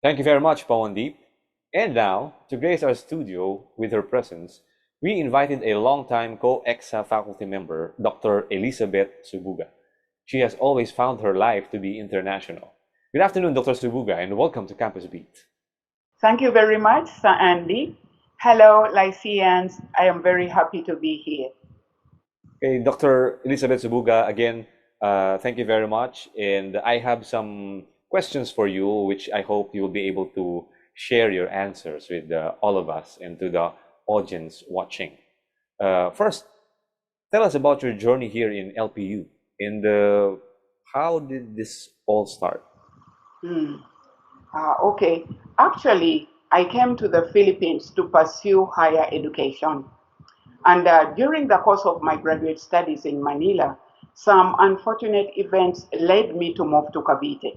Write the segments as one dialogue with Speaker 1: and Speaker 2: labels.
Speaker 1: Thank you very much, Pawandeep. And now, to grace our studio with her presence, we invited a longtime co-EXA faculty member, Dr. Elizabeth Subuga. She has always found her life to be international. Good afternoon, Dr. Subuga, and welcome to Campus Beat.
Speaker 2: Thank you very much, Sir Andy. Hello, Lyceans. I am very happy to be here.
Speaker 1: Okay, Dr. Elizabeth Subuga, again, thank you very much. And I have some questions for you, which I hope you will be able to share your answers with all of us and to the audience watching. First, tell us about your journey here in LPU and how did this all start?
Speaker 2: Hmm. Okay. Actually, I came to the Philippines to pursue higher education. And during the course of my graduate studies in Manila, some unfortunate events led me to move to Cavite.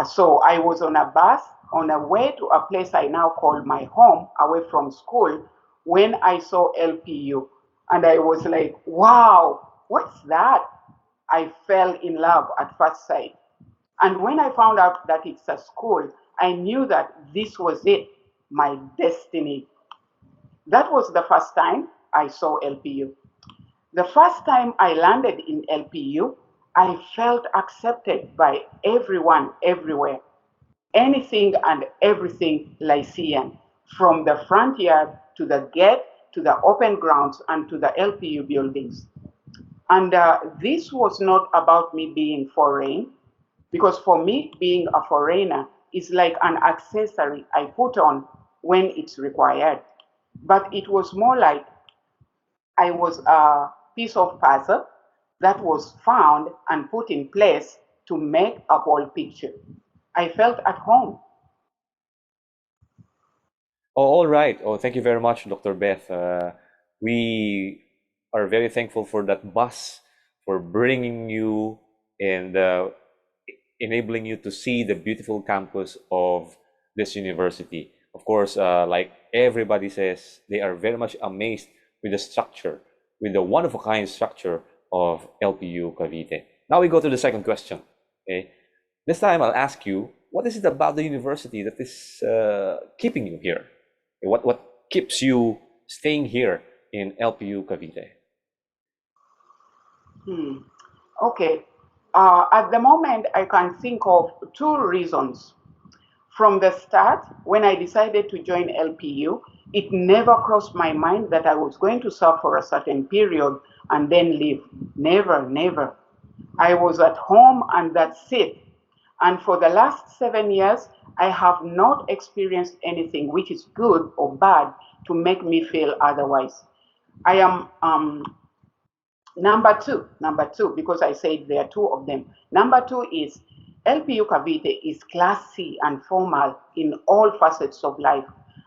Speaker 2: So I was on a bus on a way to a place I now call my home, away from school, when I saw LPU. And I was like, wow, what's that? I fell in love at first sight. And when I found out that it's a school, I knew that this was it, my destiny. That was the first time I saw LPU. The first time I landed in LPU, I felt accepted by everyone everywhere. Anything and everything Lycean, from the front yard to the gate to the open grounds and to the LPU buildings. And this was not about me being foreign, because for me, being a foreigner is like an accessory I put on when it's required. But it was more like I was a piece of puzzle that was found and put in place to make a whole picture. I felt at home.
Speaker 1: Oh, all right. Oh, thank you very much, Dr. Beth. We are very thankful for that bus, for bringing you and enabling you to see the beautiful campus of this university. Of course, like everybody says, they are very much amazed with the structure, with the one-of-a-kind structure of LPU Cavite. Now we go to the second question. Okay, this time I'll ask you, what is it about the university that is keeping you here? What keeps you staying here in LPU Cavite?
Speaker 2: Hmm. Okay. At the moment, I can think of two reasons. From the start, when I decided to join LPU, it never crossed my mind that I was going to serve for a certain period and then leave. Never, never. I was at home and that's it. And for the last 7 years, I have not experienced anything which is good or bad to make me feel otherwise. I am number two, because I said there are two of them. Number two is LPU Cavite is classy and formal in all facets of life.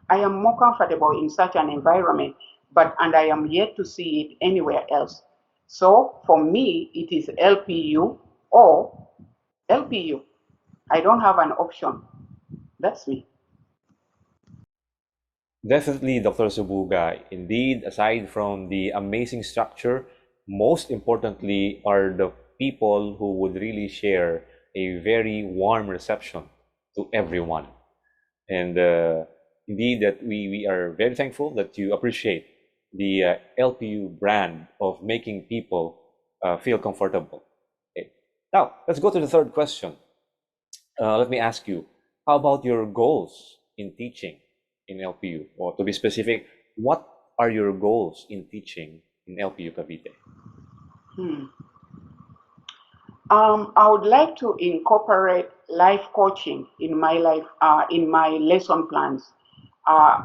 Speaker 2: I am more comfortable in such an environment, and I am yet to see it anywhere else. So for me, it is LPU or LPU. I don't have an option. That's me.
Speaker 1: Definitely, Dr. Subuga. Indeed, aside from the amazing structure, most importantly are the people who would really share a very warm reception to everyone. And indeed, that we are very thankful that you appreciate the LPU brand of making people feel comfortable. Okay. Now, let's go to the third question. Let me ask you, how about your goals in teaching in LPU? Or to be specific, what are your goals in teaching in LPU Cavite?
Speaker 2: Hmm. I would like to incorporate life coaching in my lesson plans. I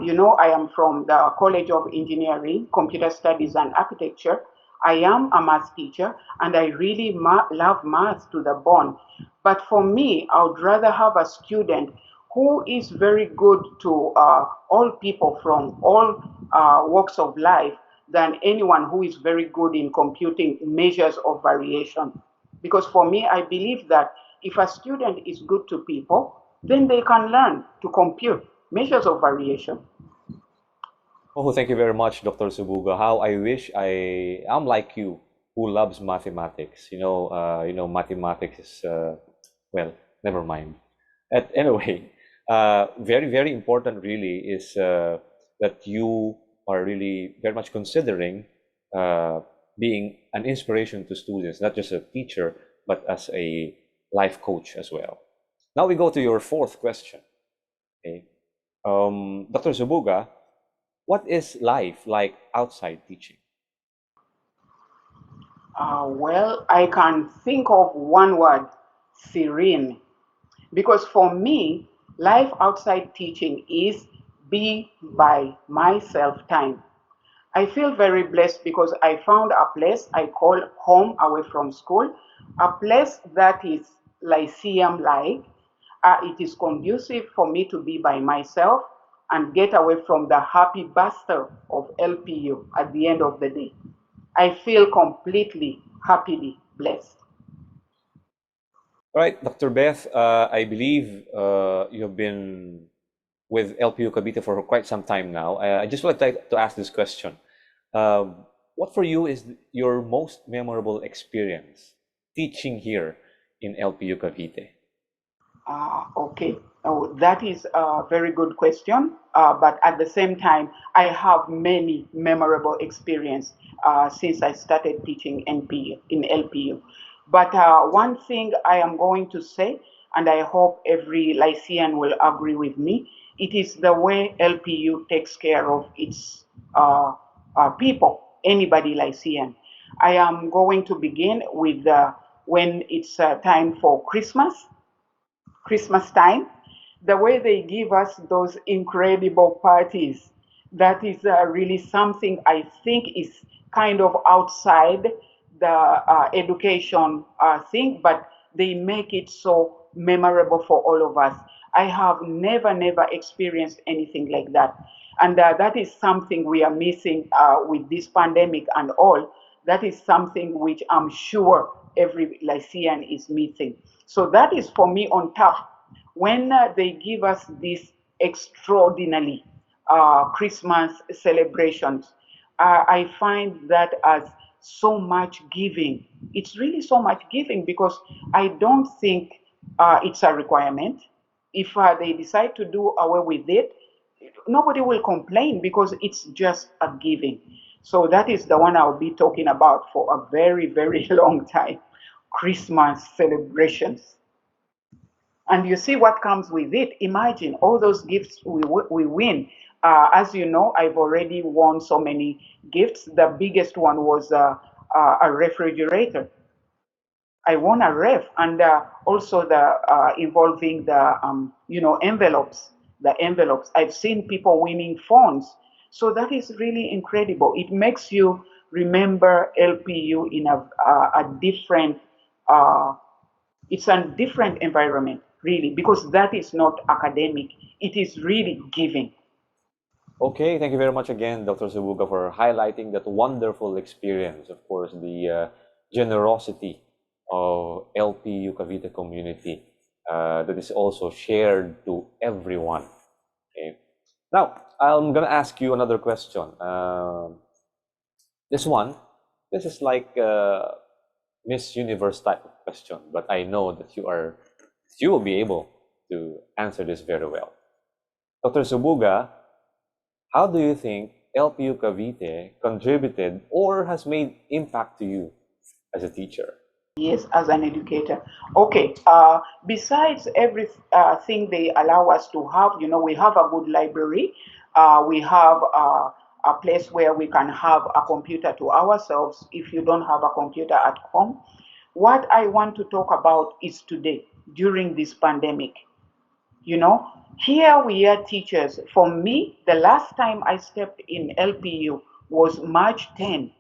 Speaker 2: am from the College of Engineering, Computer Studies, and Architecture. I am a math teacher, and I really love math to the bone. But for me, I would rather have a student who is very good to all people from all walks of life than anyone who is very good in computing measures of variation. Because for me, I believe that if a student is good to people, then they can learn to compute measures of variation.
Speaker 1: Oh, thank you very much, Dr. Subuga. How I wish I am like you, who loves mathematics. Mathematics is well, never mind. Anyway, Very, very important really is that you are really very much considering uh, being an inspiration to students, not just a teacher, but as a life coach as well. Now we go to your fourth question. Okay. Dr. Zubuga, what is life like outside teaching?
Speaker 2: Well, I can think of one word: serene. Because for me, life outside teaching is be by myself time. I feel very blessed because I found a place I call home away from school, a place that is lyceum like. It is conducive for me to be by myself and get away from the happy bustle of LPU at the end of the day. I feel completely, happily blessed.
Speaker 1: All right, Dr. Beth, I believe you've been with LPU Cavite for quite some time now. I just would like to ask this question. What for you is your most memorable experience teaching here in LPU Cavite?
Speaker 2: Okay. Oh, that is a very good question. But at the same time, I have many memorable experience since I started teaching NPU in LPU. But one thing I am going to say, and I hope every Lycean will agree with me, it is the way LPU takes care of its people, anybody Lycean. I am going to begin with when it's time for Christmas time, the way they give us those incredible parties, that is really something I think is kind of outside the education thing, but they make it so memorable for all of us. I have never experienced anything like that. And that is something we are missing with this pandemic and all. That is something which I'm sure every Lycean is missing. So that is for me on top. When they give us these extraordinary Christmas celebrations, I find that as so much giving. It's really so much giving because I don't think it's a requirement. If they decide to do away with it, nobody will complain because it's just a giving. So that is the one I'll be talking about for a very long time. Christmas celebrations. And you see what comes with it. Imagine all those gifts we win. As you know, I've already won so many gifts. The biggest one was a refrigerator. I won a ref, and also the involving the envelopes. The envelopes. I've seen people winning phones. So that is really incredible. It makes you remember LPU in a different. It's a different environment, really, because that is not academic. It is really giving.
Speaker 1: Okay, thank you very much again, Dr. Subuga, for highlighting that wonderful experience. Of course, the generosity of LPU Cavite community that is also shared to everyone. Okay. Now, I'm gonna ask you another question. This one, this is like Miss Universe type of question, but I know that you will be able to answer this very well. Dr. Subuga, how do you think LPU Cavite contributed or has made impact to you as a teacher?
Speaker 2: Yes, as an educator. Okay. Besides everything they allow us to have, we have a good library. We have a place where we can have a computer to ourselves if you don't have a computer at home. What I want to talk about is today, during this pandemic. You know, here we are teachers. For me, the last time I stepped in LPU was March 10,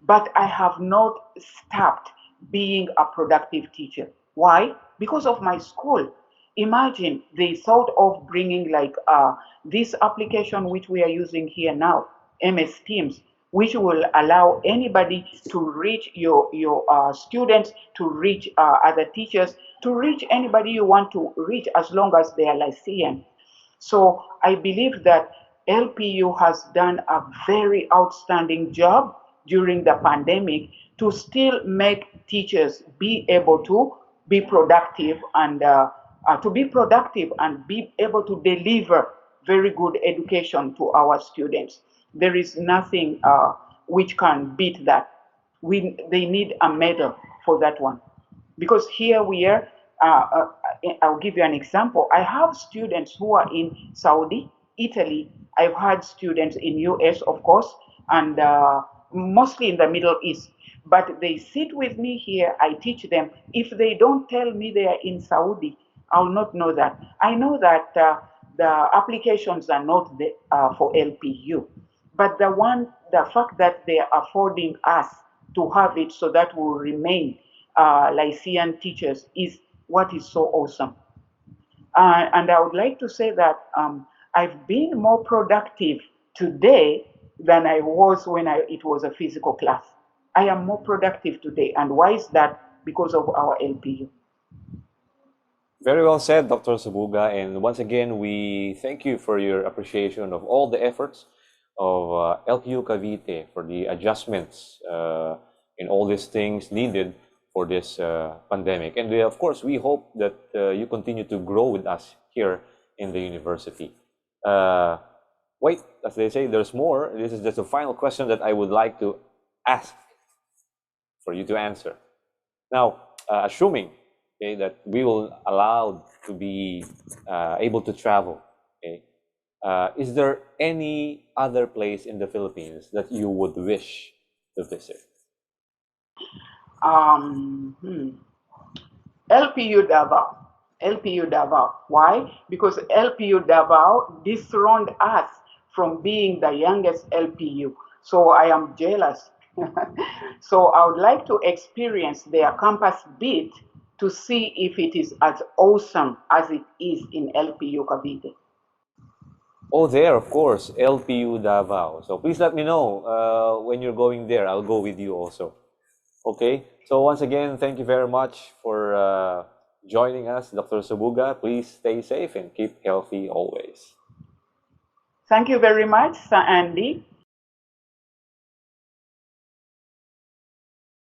Speaker 2: but I have not stopped being a productive teacher. Why? Because of my school. Imagine they thought of bringing like this application which we are using here now, MS Teams, which will allow anybody to reach your students, to reach other teachers, to reach anybody you want to reach as long as they are Lycean. So I believe that LPU has done a very outstanding job during the pandemic to still make teachers be able to be productive and to be productive and be able to deliver very good education to our students. There is nothing which can beat that. They need a medal for that one. Because here we are, I'll give you an example. I have students who are in Saudi, Italy. I've had students in US, of course, and mostly in the Middle East. But they sit with me here. I teach them. If they don't tell me they are in Saudi, I'll not know that. I know that the applications are not for LPU, but the fact that they are affording us to have it so that we will remain Lycean teachers is what is so awesome. And I would like to say that I've been more productive today than I was when it was a physical class. I am more productive today. And why is that? Because of our LPU.
Speaker 1: Very well said, Dr. Nsubuga. And once again, we thank you for your appreciation of all the efforts of LPU Cavite for the adjustments in all these things needed for this pandemic. And of course, we hope that you continue to grow with us here in the university. Uh, Wait, as they say, there's more. This is just a final question that I would like to ask for you to answer. Now, assuming okay, that we will allowed to be able to travel, okay, is there any other place in the Philippines that you would wish to visit?
Speaker 2: Um, hmm. LPU Davao. LPU Davao. Why? Because LPU Davao dethroned us from being the youngest LPU. So I am jealous. So I would like to experience their campus bid to see if it is as awesome as it is in LPU Cavite.
Speaker 1: Oh, there, of course, LPU Davao. So please let me know when you're going there. I'll go with you also. Okay. So once again, thank you very much for joining us, Dr. Subuga. Please stay safe and keep healthy always.
Speaker 2: Thank you very much, Sir Andy.